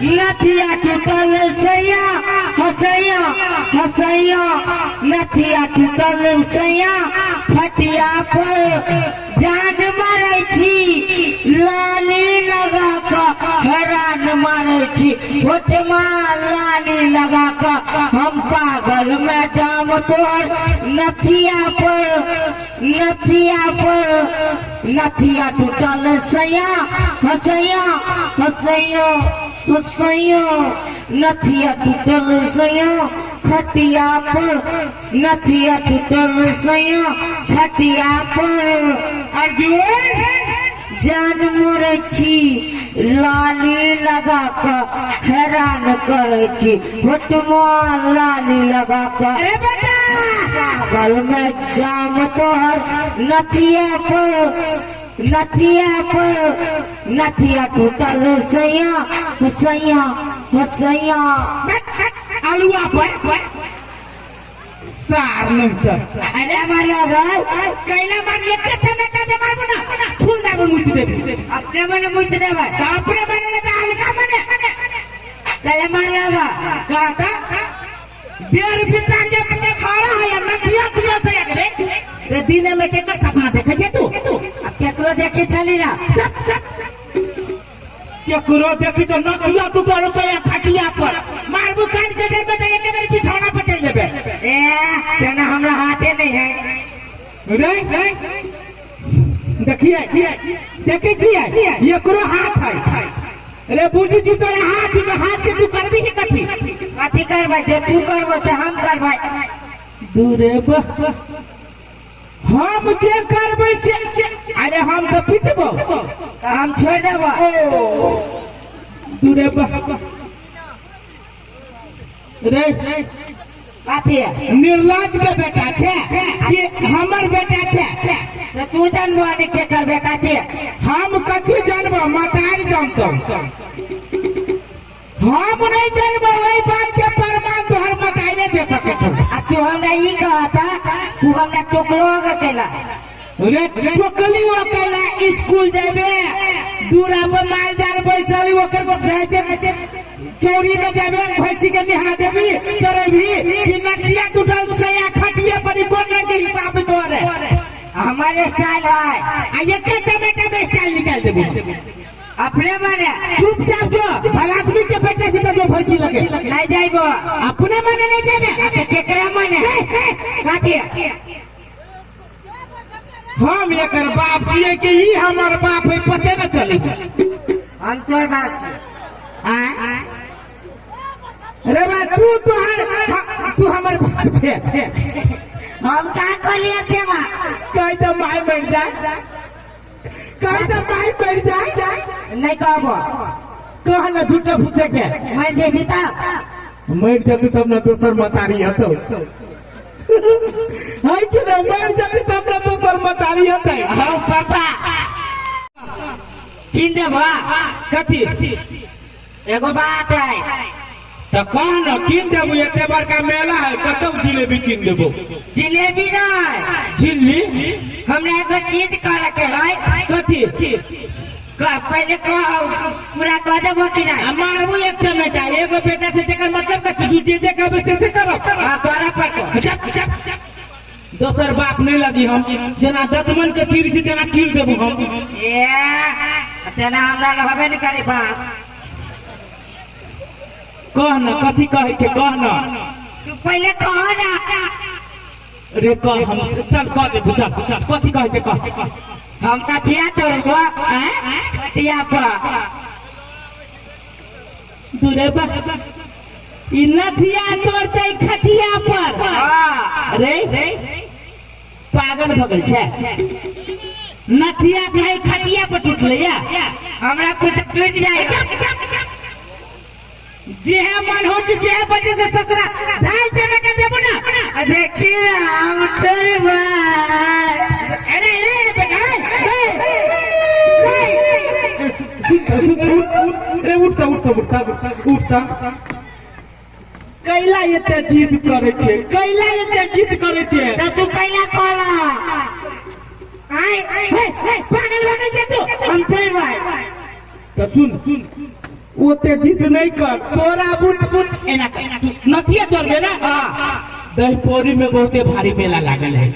नथिया टूटल सैया हसैया हसैया नथिया टूटल सैया खटिया पर जान मारै छी लाली लगा के हैरान मारै छी होठमा लाली लगा के हम पागल मैडम तोहर नथिया पर नथिया टूटल सैया हसैया हसैया हसैया नथिया टूटल सैया खटिया पर नथिया टूटल सैया खटिया पर अर्जुन जान मोरे छी लाली लगा के हैरान करे छी होठमा लाली लगा के अरे बेटा पागल में जाम तोहर नथिया नथिया टूटल सैया हसैया हसैया आलूआ पर सार नहीं तो अरे मारिया भाई कैला मार लेके थे बेटा जे मारबो ना फूल दाबो मुइत देबे अपने मने मुइत देबा अपने मने ना हल्का मने कैला मारिया बा कहा था देर पिता के खाड़ा है नथिया तुझे से रे रे दिन में केकर सपना देखे छे तू अब केकरो देखे चली ना केकरो देखी तो नथिया टूटल सैया खटिया पर मारबो काट के देबे तो एक बेर बिछौना पर चल जेबे ए तेना हमरा हाथे नहीं है रे देखिए छिए ये करो हाथ है अरे बुझी जी तो हाथ से तू करबी है कथी करबै जे तू करबो से हम करबै दूरे हम जे करबै से अरे हम तो पिटबो तो हम छोड़ देबो दूरे रे कथी निर्लज के बेटा छे कि हमर बेटा छे से तू जानबो ने के करबे कथी हम कथी जानबो मतार जानतो हम नहीं जानबो वही बात के प्रमाण तोहर मतारे दे सके छो आ तू हमरा ई कहता तू हमरा टोकलो केला रे टोकली ओ केला स्कूल जेबे दूरा पर मालदार बैसली ओकर भैंसे चौरी में जेबे भैंसी के निहा देबी करबी कि नथिया टूटल सैया खटिया पर कोन रंग के हिसाब तोरे हमारे स्टाइल है आ ये के टमाटर में स्टाइल निकाल देबो अपने मने चुपचाप जो भलादमी के बेटे से तो जो भैंसी लगे नहीं जाइबो अपने मने नहीं जेबे तो केकरा मने कथी हम एकर बाप छिए कि ई हमर बाप है पते न चली हम तोर बाप छी अरे बा तू हमर बाप छे हम का कहलिए से बा कह तो माय मर जाए कह तो माय मर जाए नहीं कहबो कह न झूठे फुसे के मर जेबी तब मर जतु तब न दोसर मतारी हतो हाय कि न मर जतु तब न दोसर मतारी हतै हां पापा किन देबो कथी एगो बात है तो कह न किन देबो एते बड़का मेला है कतौ जिलेबी किन देबो जिलेबी नहीं झिल्ली हमरा एगो चीज करे के है कथी पहले कहो पूरा कह देबो कि नहीं मारबो एक टमाटा एगो बेटा से जेकर मतलब कथी तू जे कहबे से करब हां तोरा पर दोसर बाप नहीं लगी हम जना दतमन के चीर से जना चीर देबो हम ए तेना हमरा रहबे नहीं करी बास कह न कथी कहै छे कह न तू पहले कह ना रे कह हम चल कह दे चल कथी कहै छे कह हम कथिया तोड़बो कथिया पर दूरे बा ई नथिया तोड़ते खटिया पर रे पागल भ गेल छे नथिया कहे खटिया पर टूटले या हमरा कुछ टूट जाएगा जे मन हो से बजे से ससुरा ढाई जने के देबो ना देखिए हम तेरी बात अरे बेटा उठता कैला एते जिद करे छे तो तू कैला कहला पागल बने छे तू हम तेरी बात तो सुन ओते जिद नहीं कर तोरा बुट एना नथिया तोड़बे ना दही पौरी में बहुते भारी मेला लागल है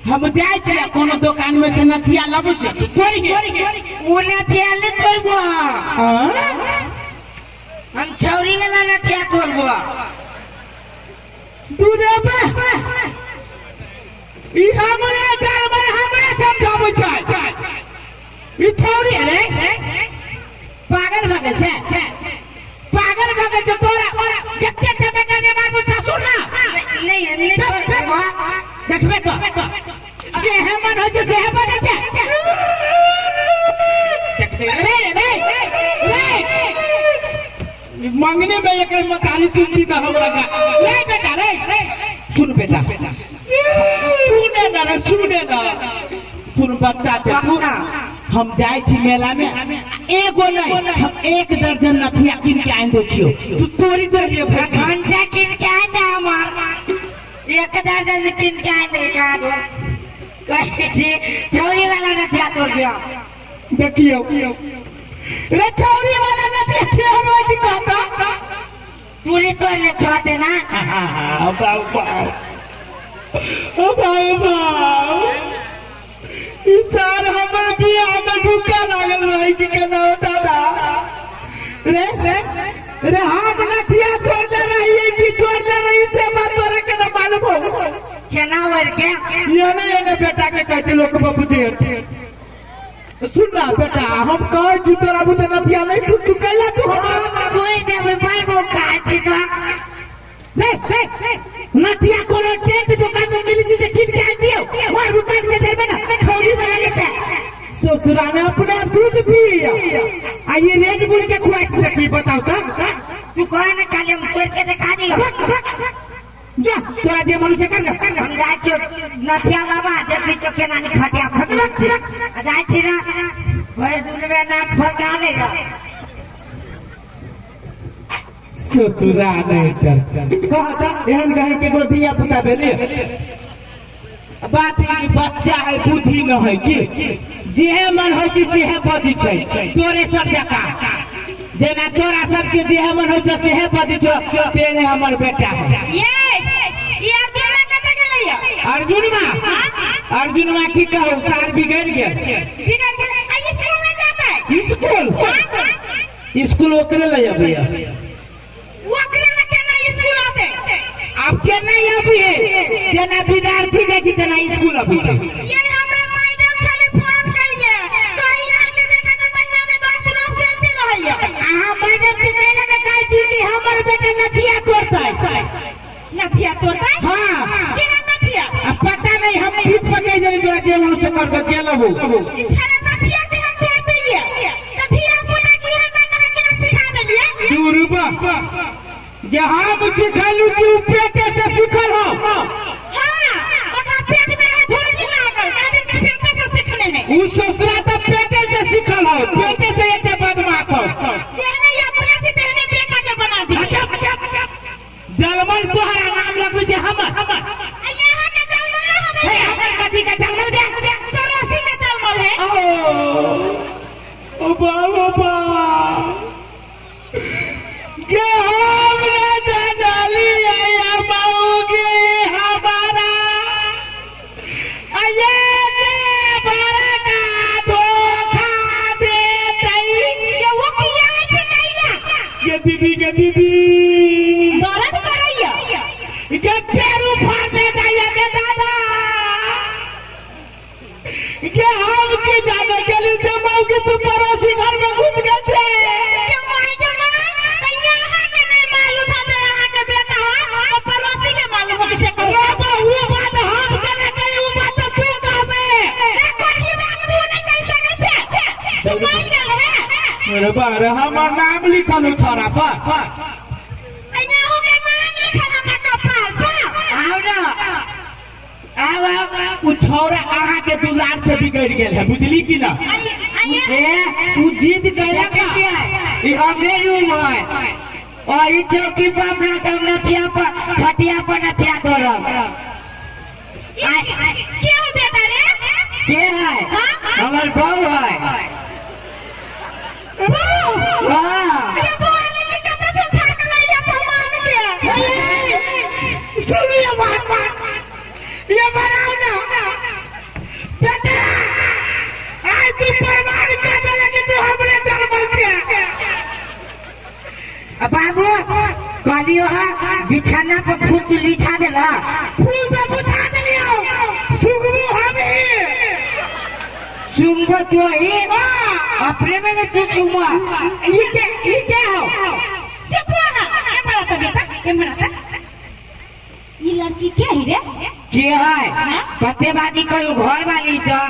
हम जाए छियै कोनो दुकान में से नथिया लबे छै तोड़ गे वो नथिया ले तोड़बो हम छौरी वाला नथिया तोड़बो दूरे बे ई हमरे घर में हमरे समझाबै छै ई छौरी रे पागल भगल छै तोरा जते जबे के मारबो ससुर ना नहीं तोड़बो देखबे तो जे है मन हो जे है बने छै रे मांगने में एक मतारी सुनती था हमरा ले बेटा रे सुन बेटा सुने ना सुन बच्चा तू हम जाए छी मेला में एगो नहीं हम 1 दर्जन नथिया किन के आइन दे छियो तू तोरी दर लिए घंटा किन के आइन दे हमार 1 दर्जन किन के आइन दे का दो कहे छौरी वाला नथिया तोड़ दिया देखियो रे छौरी वाला नथिया के होय जी कहता पूरी तोड़ ले छोटे ना सार हमर बियाह में ढुका लागल रही कि केना दादा रे हम नथिया तोड़ले रही कि तोड़ले रही से बात तोरा केना मालूम हो केना वर के ये बेटा के कहते लोग बाबू जी सुन ना बेटा हम कह छी तोरा बुते नथिया नहीं तू कहला तू कोई देबे बाबू खाए छी तो नथिया कोनो टेंट दुकान में मिली से किन के आ दियो वहां दुकान के देबे ना छौरी वाला लेते ससुरा ने अपने दूध पी आ ये रेड बुल के खुआई से की बताओ तो तू कौन ना काले हम तोड़ के दिखा दियो जा तोरा जे मनुष्य कर हम जाय छी नथिया बाबा देखी तो केना नि खटिया फकलक छी जाय छी ना भर दुनबे नाक फका लेगा ससुरा नहीं कहता एहन कहीं के को दिया पुता भेले बात ई बच्चा है बुद्धि न है कि जेहे मन हो कि सेहे बदी छै तोरे सब जका जेना तोरा सब के जेहे मन हो छै सेहे बदी छै तेने हमर बेटा है ये अर्जुन मां की कहू सार बिगड़ गेल स्कूल में जाता है स्कूल ओकरे ले भैया आप केना अभी जेना विद्यार्थी जाय छी तेना स्कूल अभी छै ये हमरा मैडम छले फोन कइले कहि यहाँ के बेटा के महीना में 10 दिन एब्सेंट रहइया अहाँ मैडम के कहले ने कहै छी कि हमर बेटा नथिया तोड़तै हां के नथिया अब पता नहीं हम पीठ पकड़ जे तोरा जे मन से कर के लेबो ई छरा नथिया के हम तोड़ दिए नथिया पुना की हम ना के सिखा देलिए दूरबा जे हम सिखलू कि पेटे से सिखल हो हां ओकरा पेट में थोड़ी लागल काहे से पेटे से सीखने नहीं उ ससुरा तो पेटे से सिखल हो पेटे से एते बदमाश हो तेने अपने से तेने बेटा के बना दिया जलमल तोहरा नाम लगबै छै हमर यहाँ के जलमल हे हमर कथी के जलमल दे पड़ोसी के जलमल है ओ बाबा के हम ना जानली आया माऊगे हमारा आये ने बड़ा का धोखा देतै ये वो किया है कैला के दीदी दर्द करैया के पैर उफाड़ दे जाइए के दादा के हम के जाने गेली जे माऊगे तू पड़ोसी घर में घुस गेल छे अरे बारे हमर नाम लिखल छोरा पर अइया के नाम लिखल हमरा कपार पर आओ ना आओ उ छोरा अहाँ के दुलार से बिगड़ गेल है बुझली कि ना उ जिद कैला का ई हमरे रूम है और ई चौकी पर अपना सब नथिया पर खटिया पर नथिया तोड़ब क्यों बेटा रे के है हमर बहू है हां बाबू कहलियो है बिछाना पर फूल तू बिछा देला फूल पे बिछा देलियो सुगबू हबे सुंगबो तो ही अपने में तू सुंगबो ये क्या हो चुप रहा ये बड़ा था बेटा ये बड़ा था ये लड़की क्या है रे के है पत्तेबाजी कोई घर वाली तो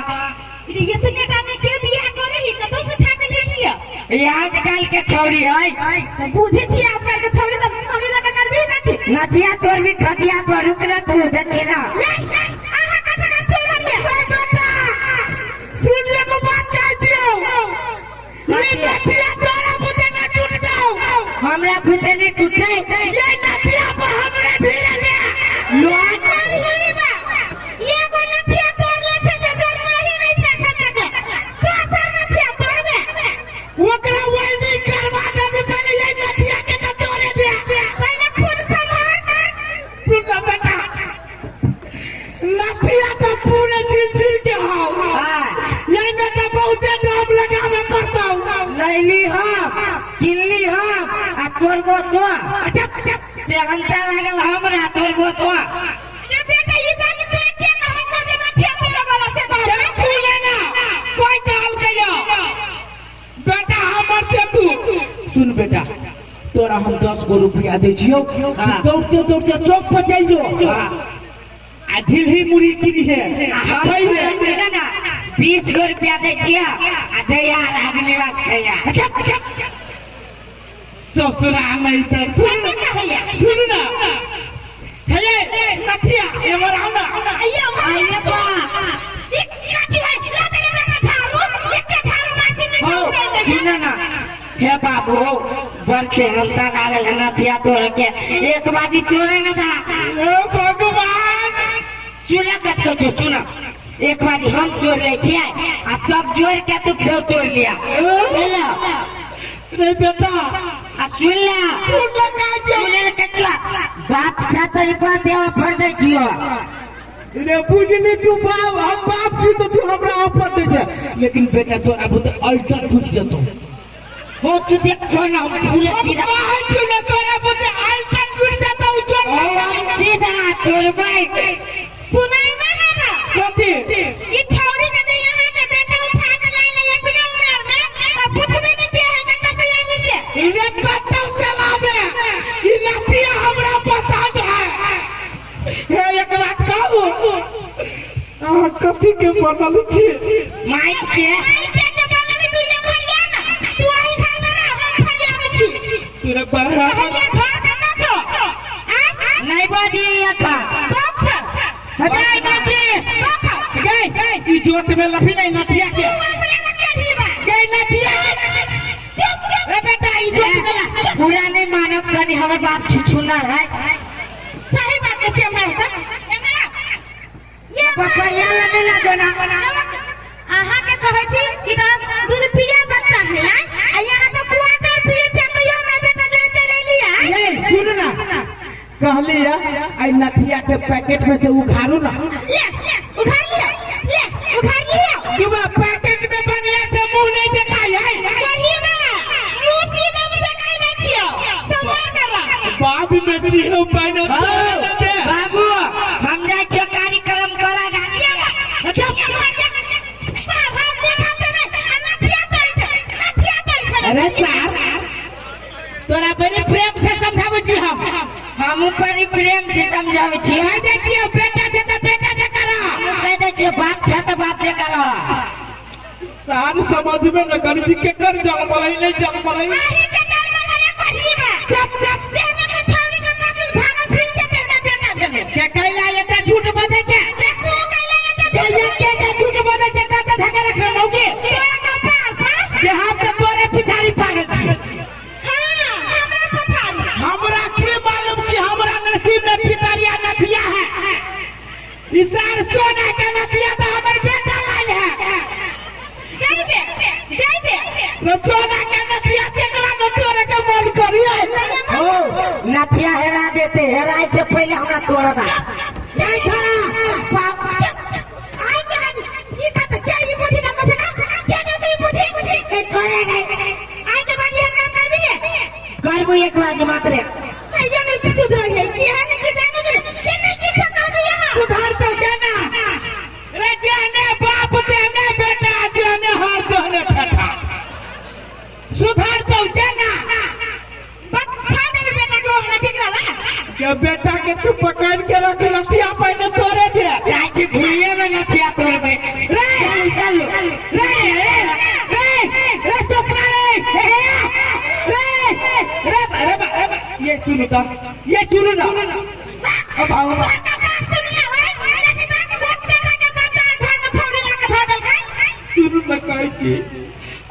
ये तो नेता ने के बियाह करे ही कतो से उठा के ले लिया ये आजकल के छोरी है तो बुझे छी आजकल के छोड़ी लगा कर भी नहीं नदिया तोर भी खतिया पर रुक ना तू देखेला आहा कत का छोड़ मारिया बेटा सुन ले को बात कहती हो ये नदिया तोरा मुझे ना टूट जाओ हमरा भूते नहीं टूटे ये नदिया पर हमरे भीड़ ले लोग नहीं बा ये को नथिया तोड़ ले छे जे जोर मारी नहीं था खतक तो असर नथिया तोड़ में ओकरा वेल्डिंग करवा दे पहले ये नदिया के तो तोड़े दे पहले खुद संभाल सुन ले बेटा नदिया तो पूरे जिंदगी के हो ये में तो बहुत दाम लगावे पड़ता लैली हम किल्ली हम आ तोरबो तो से घंटा लागल हमरा तोरबो तो ये बेटा ये बात देख के ना हम मुझे नथिया तोड़ वाला से बात सुने ना कोई काल कहियो बेटा हमर से तू सुन बेटा तोरा हम 10 गो रुपया दे छियो दौड़ते दौड़ते चौक पर चल जो आ झिलही मुड़ी किनी है हम ना 20 गो रुपया दे छिया आ जयार आदमी वास खैया ससुरा नहीं तर सुन ना हे नथिया एवर आना अयो आइए तो काची भाई ला तेरे बेटा थारू एक थारू माची में हो सुन ना हे बाबू वर्षे घंटा लागल है नथिया तोड़ के एक बाजी तोड़े ना था ए भगवान सुना कत को सुना एक बारी हम तोड़ ले छिए आ तब जोड़ के तू फिर तोड़ लिया ले रे बेटा आ सुन ले कचला बाप था तो एक बार देवा फड़ दे छियो रे बुझली तू बाप हम बाप छी तो तू हमरा ऊपर दे छे लेकिन बेटा तोरा बुत अल्टर टूट जतो हो तू देखो ना पूरे सीधा बाहर छी ना तोरा बुत अल्टर टूट जतो चोर ओ सीधा तोड़ भाई सुनाई ना ना कथी ये छौरी के दे यहां के बेटा उठा के ला ले एक उम्र में अब पूछबे नहीं के है कत्ता से आने से रे कत्ता चलावे ई लठिया हमरा पसंद है हे एक बात कहू आ कथी के बनल छी माइक के के बनले तू ये मरिया ना तू आई घर में ना हम फरिया में छी तेरे बहरा ये घर का ना तो नहीं बाजी ये था हटाई बाजी गई ई जोत में लफी नहीं नथिया के गई नथिया रे बेटा ई जोत में ला पूरा नहीं मानव कनी हमारे बाप छुछुना है सही बात है हमरा ये पकड़िया लगे ना देना आहा के कहै छी कि दूध पिया बच्चा है आ यहां तो क्वार्टर पिए छै तो यो हमरा बेटा जरे चले लिया ये सुन ना कहली है आई नथिया के पैकेट में से उखाड़ू ना ले उखाड़ लिया ले उखाड़ लिया तू पैकेट में बढ़िया से मुंह नहीं दिखाई है करिए ना मुंह सीधा में दिखाई नहीं छियो संभाल कर बाद में सीहो पानी बाबू हम जाए छो कार्यक्रम करा अरे सर तोरा बड़े प्रेम से समझावे छी हम बड़ी प्रेम से समझावे छी कह दे छियो बेटा से तो बेटा से करा कह दे छियो बाप से तो बाप से करो सार समझ में न कर जी के कर जल मलाई नहीं जल मलाई अरे के डर में लगे करीबा चुप चुप देने के छोड़ी के माचिस भागल फिर से तेरे बेटा देने के कहला एटा झूठ बजे छे तू कहले ये जे के झूठ बजे छे ता धके रख रहोगे तोरा का पास हां के हाथ से तोरे पिछाड़ी पागल छी हां हमरा पछाड़ी हमरा के मालूम कि हमरा नसीब में पितरिया नथिया है इसार सोना का नथिया तो हमर बेटा लाल है जाइबे न सोना का नथिया देखला न तोरे के मन करिए ओ नथिया हेरा देते हेराए से पहले हमरा तोड़ दा नहीं खरा बाप आई के बानी ये का तो चाहिए बुद्धि ना मत ना क्या नहीं बुद्धि ए छोड़े नहीं आई के बानी हम कर भी करबो एक बार मात्र ये नहीं सुधर है कि आने की जाने के ये नहीं की सकते यहाँ सुधार तो जाना रे जाने बाप देने बेटा जाने हर जाने ठठा सुधार तो जाना बच्चा ने बेटा को हमने बिगड़ा क्या बेटा के तू पकड़ के रख लतिया पहने तोरे दे आज भूलिए में लतिया तोड़ में रे चल रे रे ससुरा रे ये सुनो तो ये सुनो ना अब आओ सुनो ना कह के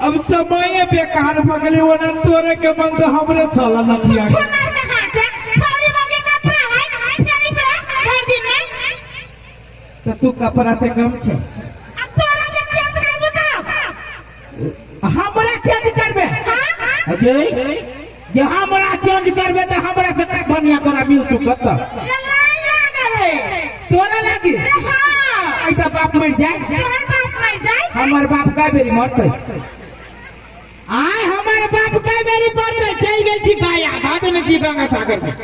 अब समय बेकार भगले ओना तोरे के मन तो हमरे चला लतिया तो तू कपड़ा से कम छे हमरा चेंज करबे अजय जे हमरा चेंज करबे तो हमरा से का बनिया तोरा मिल तू कत तोरा लागी आई तो बाप मर जाए हमर बाप का बेरी मरते आय हमर बाप का बेरी मरते चल गेल छी गाया भाग में छी गंगा सागर में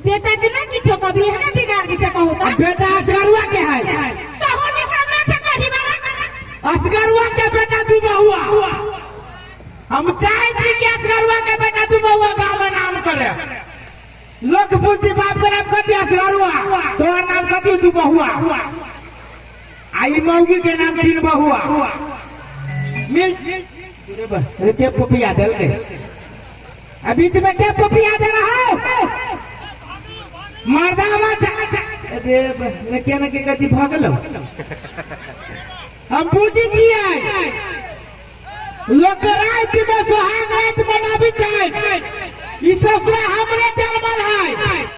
बेटा के ना किछो कभी है बिगाड़ के कहू तो बेटा असगरुआ के है कहो निकलना से कभी बारा असगरुआ के बेटा तू बहुआ हम चाहे छी कि असगरुआ के बेटा तू बहुआ गांव में नाम करे लोग पूछती बाप के नाम कथी असगरुआ तोहर नाम कथी तू बहुआ आई मौगी के नाम तीन बहुआ मिल अरे के पपिया दल के अभी तुम्हें क्या पपिया दे रहा हो मर्दावा अरे क्या के कथी भागल हम पूछी छियै लोग रात में सुहाग रात मनाबी चाहे ई सब